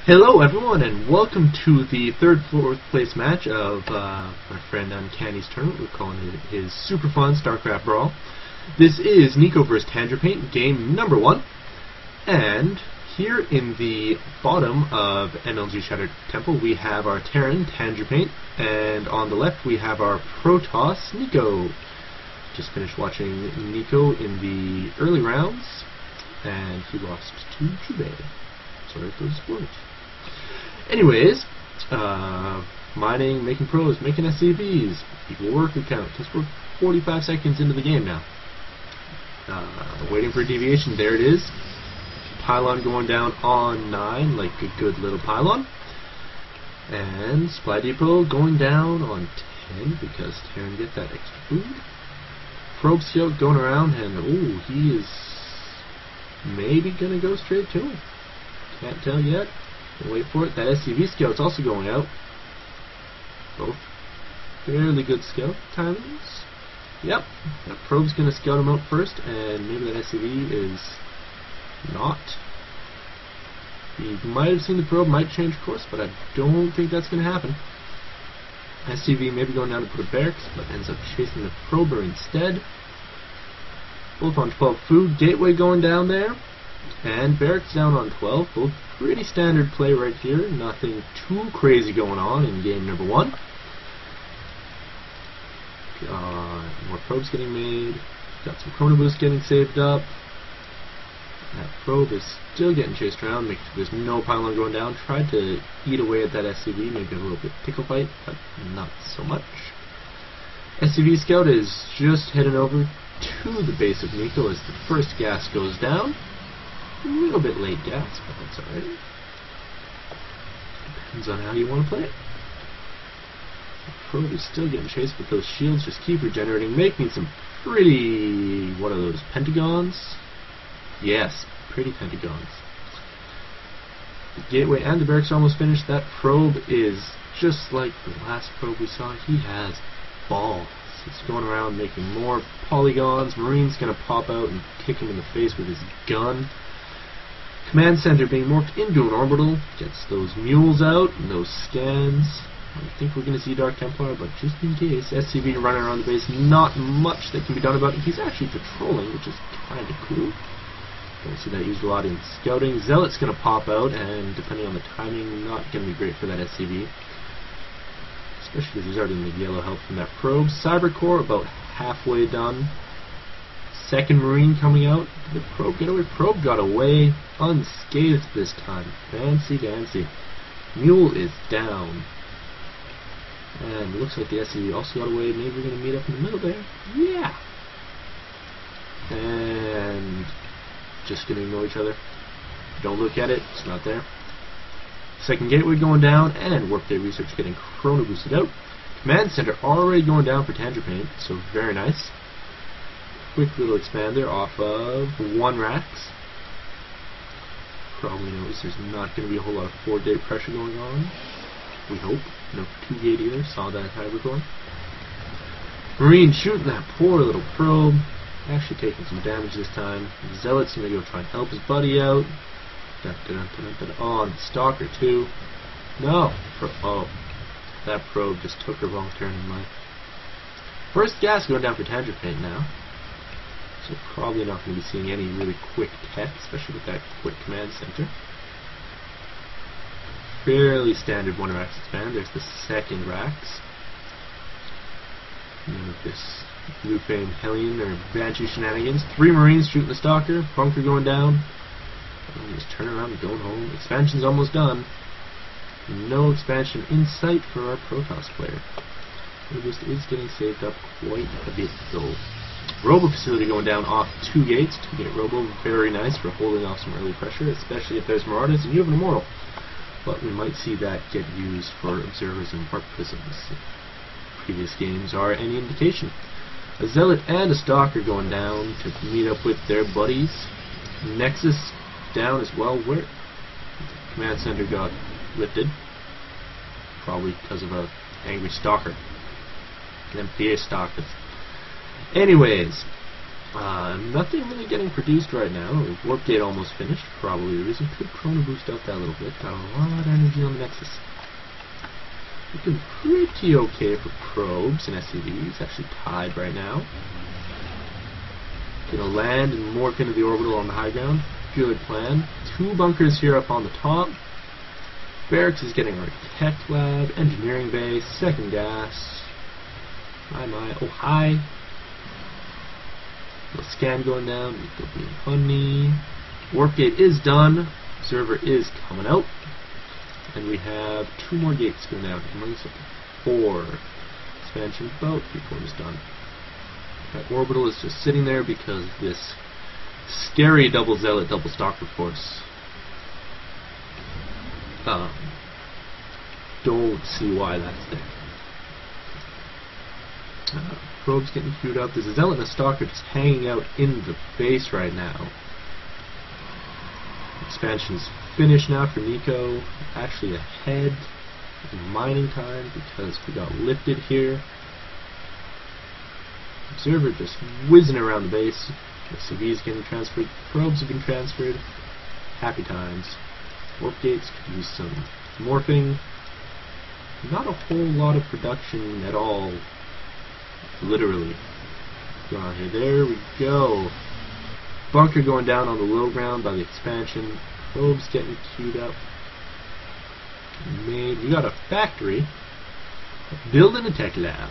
Hello everyone, and welcome to the fourth place match of my friend Uncanny's tournament. We're calling it his super fun Starcraft Brawl. This is Neiko vs. Tangerpaint, game number 1. And here in the bottom of MLG Shattered Temple we have our Terran, Tangerpaint, and on the left we have our Protoss, Neiko. Just finished watching Neiko in the early rounds, and he lost to Chube. Sorry for the spoilers. Anyways, mining, making pros, making SCVs, equal worker count, because we're 45 seconds into the game now. Waiting for a deviation, there it is. Pylon going down on 9, like a good little pylon. And supply depot going down on 10, because Terran get that extra food. Probe scout going around, and ooh, he is maybe going to go straight to him. Can't tell yet. Wait for it. That SCV scout's also going out. Both fairly good scout timings. Yep, that probe's going to scout him out first, and maybe that SCV is not. He might have seen the probe, might change course, but I don't think that's going to happen. SCV maybe going down to put a barracks, but ends up chasing the prober instead. Both on 12 food. Gateway going down there. And barracks down on 12, both pretty standard play right here, nothing too crazy going on in game number 1. More probes getting made, got some chrono boosts getting saved up. That probe is still getting chased around, make sure there's no pylon going down. Tried to eat away at that SCV, maybe a little bit tickle fight, but not so much. SCV scout is just heading over to the base of Neiko as the first gas goes down. A little bit late gas, but that's alright. Depends on how you want to play it. The probe is still getting chased, but those shields just keep regenerating, making some pretty... what are those, pentagons? Yes, pretty pentagons. The gateway and the barracks are almost finished. That probe is just like the last probe we saw. He has balls. He's going around making more polygons. Marine's going to pop out and kick him in the face with his gun. Command center being morphed into an orbital, gets those mules out and those scans. I think we're going to see Dark Templar, but just in case, SCV running around the base, not much that can be done about it. He's actually patrolling, which is kind of cool. Don't see that used a lot in scouting. Zealot's going to pop out, and depending on the timing, not going to be great for that SCV. Especially because there's already the yellow help from that probe. Cybercore about halfway done. Second Marine coming out. Did the probe get away? Probe got away unscathed this time. Fancy dancy. Mule is down. And it looks like the SCV also got away. Maybe we're going to meet up in the middle there. Yeah. And just going to ignore each other. Don't look at it. It's not there. Second gateway going down, and Warp Day Research getting chrono boosted out. Command center already going down for Tangerpaint, so very nice. Quick little expander off of 1 racks. Probably notice there's not going to be a whole lot of 4-gate pressure going on. We hope. No 2-gate either. Saw that hybrid going. Marine shooting that poor little probe. Actually taking some damage this time. Zealot's going to go try and help his buddy out. Oh, and Stalker too. No. Oh. That probe just took a wrong turn in life. First gas going down for Tangerpaint now. So probably not going to be seeing any really quick tech, especially with that quick command center. Fairly standard 1 racks expand. There's the second racks. This Blue Fame Hellion or Banshee shenanigans. 3 Marines shooting the Stalker. Bunker going down. Just turn around and going home. Expansion's almost done. No expansion in sight for our Protoss player. This is getting saved up quite a bit though. Robo facility going down off 2 gates. 2-gate Robo, very nice for holding off some early pressure, especially if there's Marauders and you have an Immortal. But we might see that get used for Observers and Warp Prisms. Previous games are any indication. A Zealot and a Stalker going down to meet up with their buddies. Nexus down as well. Where the command center got lifted. Probably because of a angry Stalker. An MPA Stalker. Anyways, Nothing really getting produced right now. Warp Gate almost finished, probably the reason. Could Chrono Boost out that little bit. Got a lot of energy on the Nexus. Looking pretty okay for probes and SCVs. Actually tied right now. Gonna land and morph into the orbital on the high ground. Good plan. 2 bunkers here up on the top. Barracks is getting Architect Lab, Engineering Base, second gas. My, oh hi. Little scan going down. Neiko being funny. Warp Gate is done. Observer is coming out. And we have 2 more gates going down. 4. Expansion about 3/4 done. That orbital is just sitting there because this scary double zealot, double stalker force. Don't see why that's there. Probes getting queued up. There's a zealot and a stalker just hanging out in the base right now. Expansion's finished now for Neiko. Actually ahead in mining time because we got lifted here. Observer just whizzing around the base. SCV's getting transferred. Probes have been transferred. Happy times. Warp gates could use some morphing. Not a whole lot of production at all. Literally. Going on here. There we go. Bunker going down on the low ground by the expansion. Probes getting queued up. We got a factory. Building a tech lab.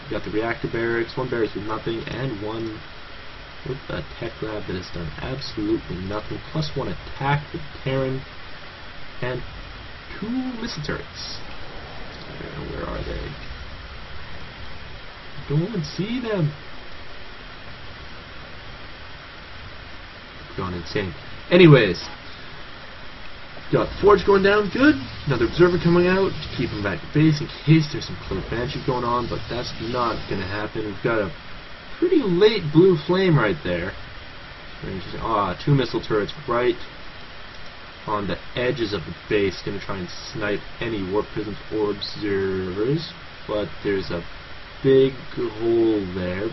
We got the reactor barracks. 1 barracks with nothing, and 1 with a tech lab that has done absolutely nothing. +1 attack with Terran, and 2 missile turrets. Where are they? Don't see them. Gone insane. Anyways, got the forge going down, good. Another observer coming out to keep him back at base in case there's some close banshee going on, but that's not going to happen. We've got a pretty late blue flame right there. 2 missile turrets right on the edges of the base, going to try and snipe any warp prisms or observers, but there's a big hole there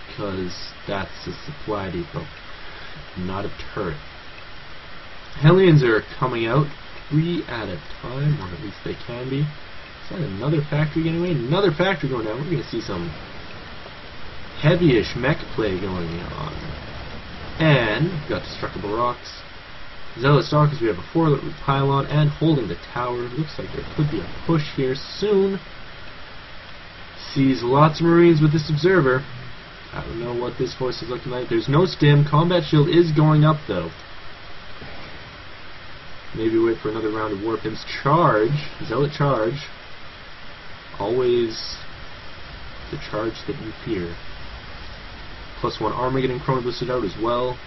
because that's a supply depot, not a turret. Hellions are coming out 3 at a time, or at least they can be. Is that another factory getting away? Another factory going down. We're going to see some heavy-ish mech play going on. And we've got destructible rocks. Zealot Stalkers, we have a 4 pylon and holding the tower. Looks like there could be a push here soon. Sees lots of Marines with this observer. I don't know what this force is looking like. There's no stim. Combat shield is going up though. Maybe wait for another round of warpins. Charge. Zealot charge. Always the charge that you fear. +1 armor getting chrono boosted out as well.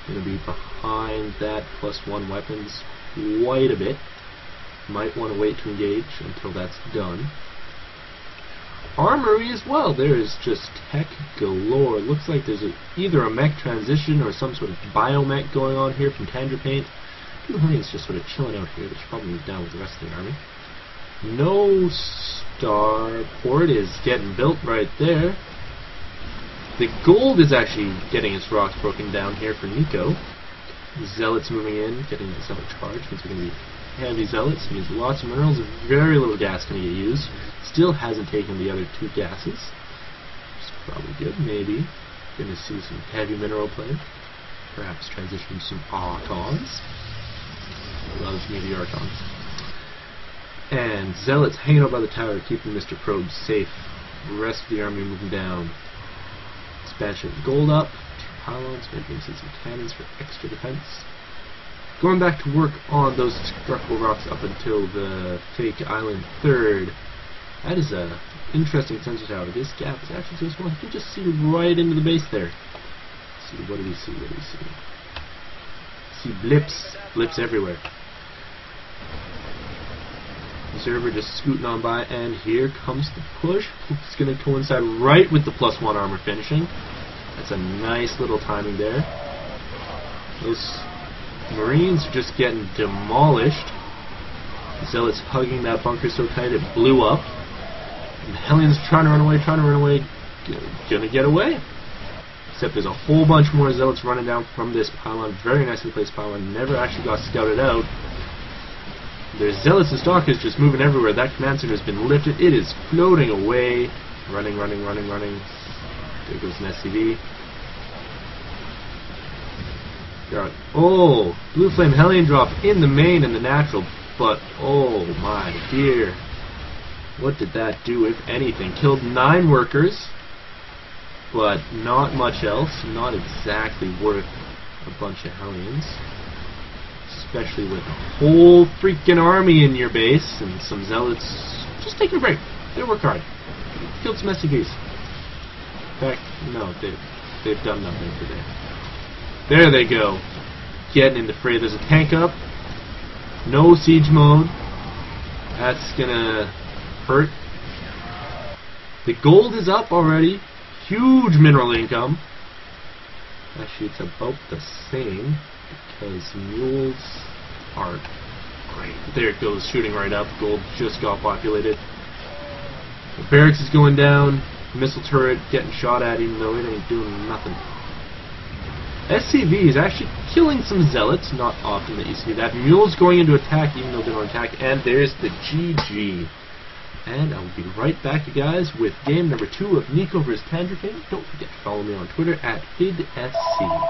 Going to be behind that +1 weapons quite a bit. Might want to wait to engage until that's done. Armory as well. There is just tech galore. Looks like there's either a mech transition or some sort of biomech going on here from Tangerpaint. It's just sort of chilling out here. They should probably move down with the rest of the army. No starport is getting built right there. The gold is actually getting its rocks broken down here for Neiko. Zealots moving in, getting the zealot charge. Means we're going to be heavy zealots. Means lots of minerals and very little gas going to get used. Still hasn't taken the other 2 gases. It's probably good, maybe. Going to see some heavy mineral play. Perhaps transition to some Archons. Loves me the Archons. And Zealots hanging out by the tower, keeping Mr. Probe safe. The rest of the army moving down. Expansion gold up. 2 pylons, maybe some cannons for extra defense. Going back to work on those destructible rocks up until the fake island 3rd. That is a interesting sensor tower. This gap is actually so small. You can just see right into the base there. Let's see, what do we see? What do we see? See blips. Blips everywhere. Observer just scooting on by, and here comes the push. It's going to coincide right with the +1 armor finishing. That's a nice little timing there. Those Marines are just getting demolished. The Zealots hugging that bunker so tight it blew up. And the Hellions trying to run away, Gonna get away. Except there's a whole bunch more zealots running down from this pylon. Very nicely placed pylon. Never actually got scouted out. There's zealots and stalkers just moving everywhere. That command center has been lifted. It is floating away. Running, running, running, running. There goes an SCV. Oh, Blue Flame Hellion drop in the main and the natural. But, oh my dear. What did that do, if anything? Killed 9 workers. But not much else. Not exactly worth a bunch of Hellions. Especially with a whole freaking army in your base and some zealots just taking a break. They work hard. Killed some SCVs. In fact, no, they've done nothing today. There they go. Getting in the fray. There's a tank up. No siege mode. That's gonna hurt. The gold is up already. Huge mineral income. Actually, it's about the same because mules are great. There it goes, shooting right up. Gold just got populated. The barracks is going down. Missile turret getting shot at, even though it ain't doing nothing. SCV is actually killing some zealots. Not often that you see that. Mules going into attack, even though they don't attack. And there's the GG. And I'll be right back, you guys, with game number 2 of Neiko vs. Tangerpaint. Don't forget to follow me on Twitter at FiddSC.